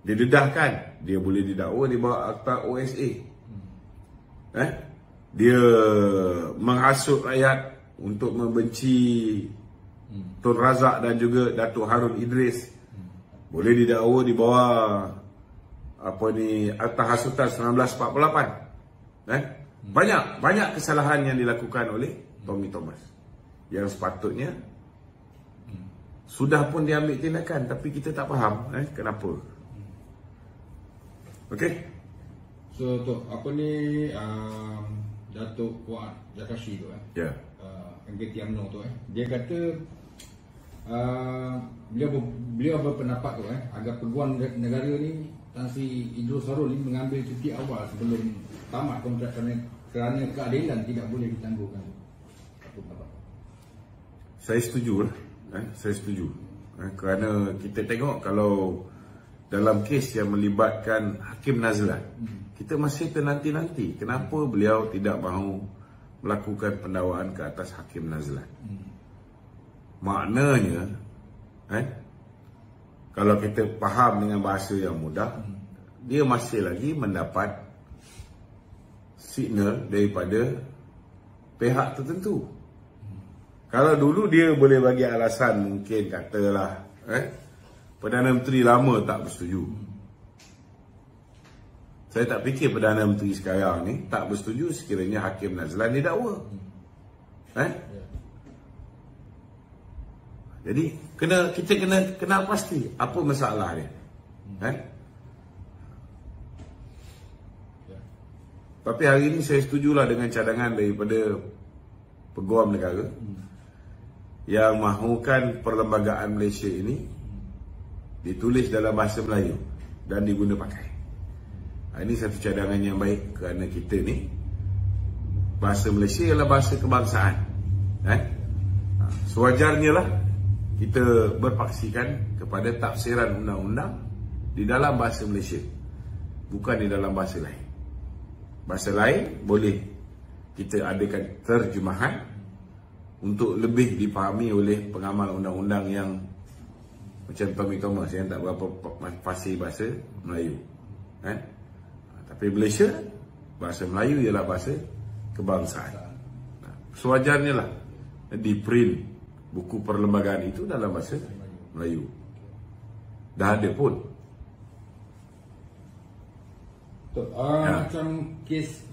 Dia dedahkan, dia boleh didakwa di bawah Akta OSA. Dia menghasut rakyat untuk membenci Tun Razak dan juga Datuk Harun Idris. Boleh didakwa di bawah Akta Hasutan 1948. Banyak kesalahan yang dilakukan oleh Tommy Thomas yang sepatutnya sudah pun diambil tindakan, tapi kita tak faham kenapa. Okey. So Datuk Kuat Jakashi tu Ya. MKT UMNO tu dia kata beliau berpendapat tu agar Peguam Negara ni Tan Sri Idrus Harun ni mengambil cuti awal sebelum tamat kontrak kerana keadilan tidak boleh ditangguhkan. Saya setuju lah. Saya setuju. Kerana kita tengok kalau dalam kes yang melibatkan Hakim Nazlan, kita masih ternanti-nanti kenapa beliau tidak mahu melakukan pendakwaan ke atas Hakim Nazlan. Maknanya kalau kita faham dengan bahasa yang mudah, dia masih lagi mendapat signal daripada pihak tertentu. Kalau dulu dia boleh bagi alasan, mungkin katalah Perdana Menteri lama tak bersetuju. Saya tak fikir Perdana Menteri sekarang ni tak bersetuju sekiranya Hakim Nazlan didakwa. Jadi kita kena kenal pasti apa masalah dia. Tapi hari ini saya setujulah dengan cadangan daripada Peguam Negara yang mahukan perlembagaan Malaysia ini ditulis dalam bahasa Melayu dan diguna pakai. Ini satu cadangan yang baik kerana kita ni bahasa Malaysia ialah bahasa kebangsaan. Sewajarnya lah kita berpaksikan kepada tafsiran undang-undang di dalam bahasa Malaysia, bukan di dalam bahasa lain. Bahasa lain boleh kita adakan terjemahan untuk lebih dipahami oleh pengamal undang-undang yang macam Tommy Thomas yang tak berapa fasih bahasa Melayu. Tapi Malaysia, bahasa Melayu ialah bahasa kebangsaan. Sewajarnya lah di print buku perlembagaan itu dalam bahasa Melayu. Dah ada pun. Macam kes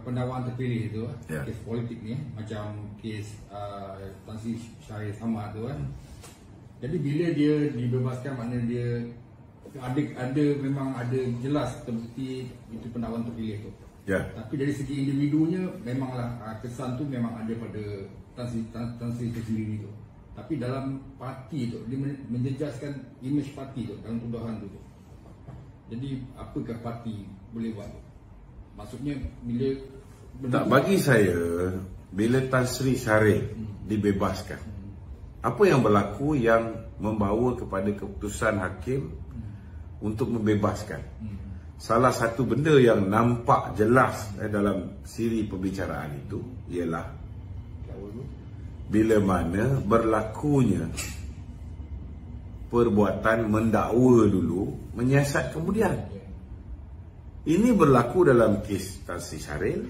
pendakwaan terpilih itu, kes politik ni, macam kes Tan Sri Syahrir Hamad tu Jadi bila dia dibebaskan, maknanya dia memang ada jelas terbukti itu pendakwaan terpilih tu. Tapi dari segi individunya memanglah kesan tu memang ada pada Tan Sri itu sendiri tu. Tapi dalam parti tu dia menjejaskan imej parti tu dalam tuduhan tu. Jadi apakah parti boleh buat? Maksudnya bila tak, bagi saya bila Tan Sri Syahrir dibebaskan, apa yang berlaku yang membawa kepada keputusan hakim untuk membebaskan? Salah satu benda yang nampak jelas dalam siri pembicaraan itu ialah bila mana berlakunya perbuatan mendakwa dulu, menyiasat kemudian. Ini berlaku dalam kes Tan Sri Syahrir.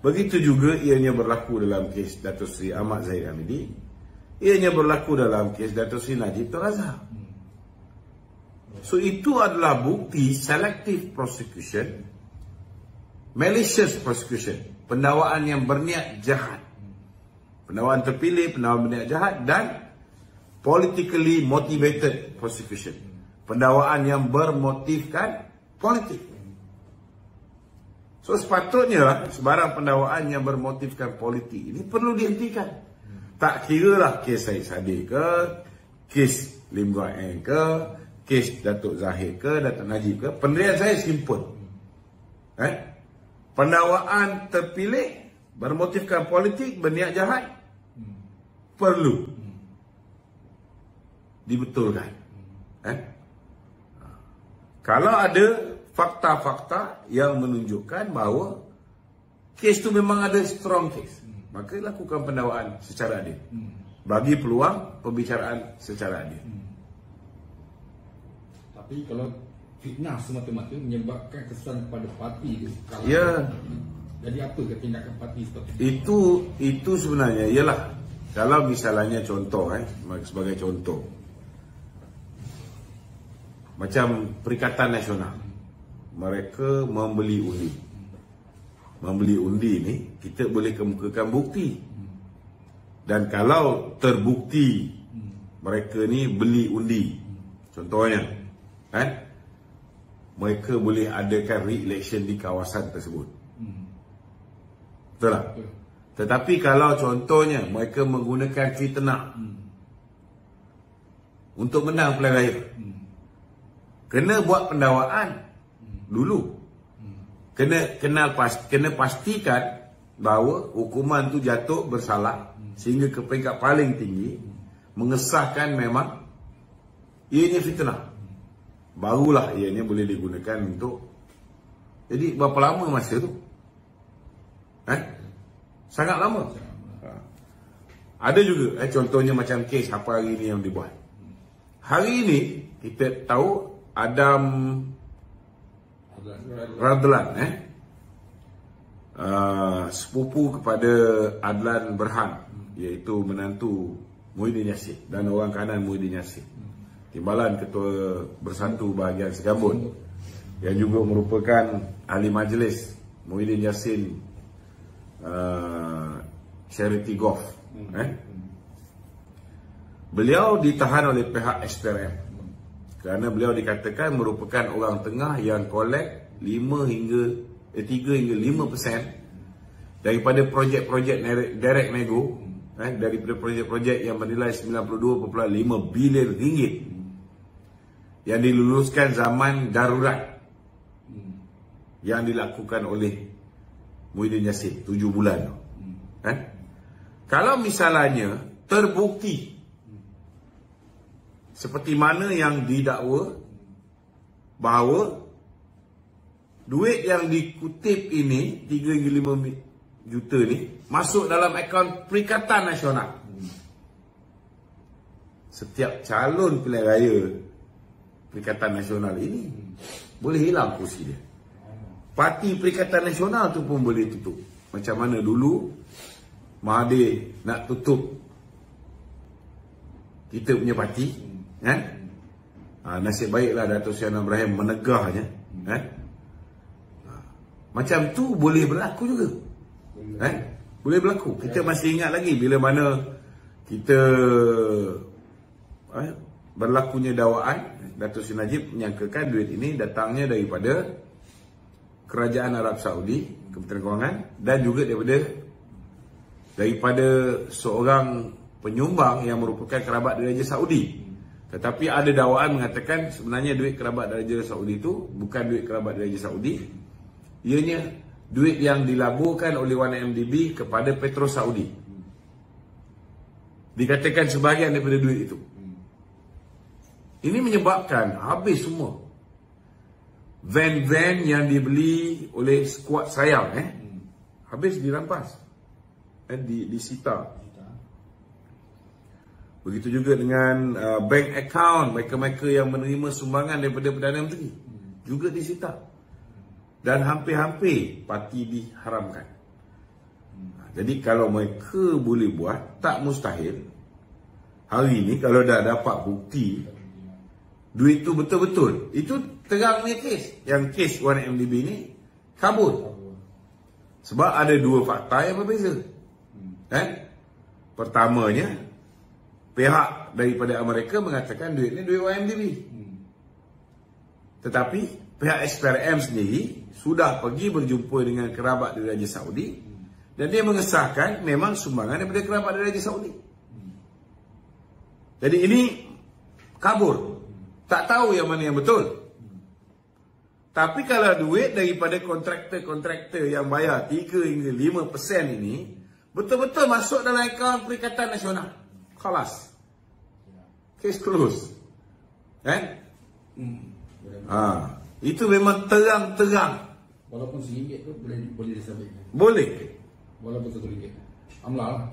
Begitu juga ianya berlaku dalam kes Datuk Seri Ahmad Zahid Hamidi. Ianya berlaku dalam kes Datuk Seri Najib Tun Razak. So itu adalah bukti selective prosecution, malicious prosecution, pendakwaan yang berniat jahat. Pendakwaan terpilih, pendakwaan berniat jahat, dan politically motivated prosecution, pendakwaan yang bermotifkan politik. So sepatutnya sebarang pendakwaan yang bermotifkan politik ini perlu dihentikan. Tak kira lah kes Syed Saddiq ke, kes Lim Guan Eng ke, kes Datuk Zahid ke, Datuk Najib ke. Pendirian saya simple. Pendakwaan terpilih bermotifkan politik, berniat jahat, perlu dibetulkan. Kalau ada fakta-fakta yang menunjukkan bahawa kes tu memang ada strong case, maka lakukan pendakwaan secara adil. Bagi peluang pembicaraan secara adil. Tapi kalau fitnah semata-mata menyebabkan kesan kepada parti itu. Ya. Jadi apa tindakan parti seperti itu sebenarnya ialah kalau misalnya contoh sebagai contoh macam Perikatan Nasional, mereka membeli undi ni kita boleh kemukakan bukti, dan kalau terbukti mereka ni beli undi contohnya mereka boleh adakan re-election di kawasan tersebut. Betul tak? Tetapi kalau contohnya mereka menggunakan fitnah untuk menang pilihan raya, kena buat pendakwaan dulu. Kena pastikan bahawa hukuman tu jatuh bersalah sehingga ke peringkat paling tinggi, mengesahkan memang ianya fitnah. Barulah ianya boleh digunakan untuk. Jadi berapa lama masa tu? Sangat lama. Ada juga contohnya macam kes apa hari ni yang dibuat. Hari ini kita tahu Adam Radlan sepupu kepada Adlan Berhan, iaitu menantu Muhyiddin Yassin dan orang kanan Muhyiddin Yassin, Timbalan Ketua Bersatu Bahagian Segambut, yang juga merupakan ahli majlis Muhyiddin Yassin Charity Golf. Beliau ditahan oleh pihak SPRM kerana beliau dikatakan merupakan orang tengah yang collect 3 hingga 5% daripada projek-projek direct nego, daripada projek-projek yang bernilai 92.5 bilion ringgit yang diluluskan zaman darurat yang dilakukan oleh Muhyiddin Yassin 7 bulan. Kalau misalnya terbukti seperti mana yang didakwa bahawa duit yang dikutip ini 3 hingga 5 juta ni masuk dalam akaun Perikatan Nasional, setiap calon pilihan raya Perikatan Nasional ini boleh hilang kursi dia. Parti Perikatan Nasional tu pun boleh tutup. Macam mana dulu Mahathir nak tutup kita punya parti, nasib baiklah Dato' Sri Anwar Ibrahim menegahnya. Macam tu boleh berlaku juga. Boleh berlaku. Kita masih ingat lagi bila mana kita berlakunya dakwaan Dato' Sri Najib menyangkakan duit ini datangnya daripada Kerajaan Arab Saudi, Kementerian Kewangan, dan juga daripada seorang penyumbang yang merupakan kerabat diraja Saudi. Tetapi ada dakwaan mengatakan sebenarnya duit kerabat diraja Saudi itu bukan duit kerabat diraja Saudi, ianya duit yang dilaburkan oleh 1MDB kepada Petro Saudi. Dikatakan sebahagian daripada duit itu. Ini menyebabkan habis semua van-van yang dibeli oleh skuad sayang habis dirampas, disita. Begitu juga dengan bank account mereka-mereka yang menerima sumbangan daripada Perdana Menteri juga disita, dan hampir-hampir parti diharamkan. Jadi kalau mereka boleh buat, tak mustahil hari ini kalau dah dapat bukti duit itu betul-betul, itu terang punya kes. Yang kes 1MDB ni kabur. Sebab ada dua fakta yang berbeza. Pertamanya, pihak daripada Amerika mengatakan duit ni duit 1MDB. Tetapi pihak SPRM sendiri sudah pergi berjumpa dengan kerabat diraja Saudi, dan dia mengesahkan memang sumbangan daripada kerabat diraja Saudi. Jadi ini kabur. Tak tahu yang mana yang betul. Tapi kalau duit daripada kontraktor-kontraktor yang bayar 3 hingga 5% ini betul-betul masuk dalam akaun Perikatan Nasional, khalas, case close. Itu memang terang-terang. Walaupun RM1 tu boleh disabitkan. Boleh. Walaupun RM1. Amlah lah.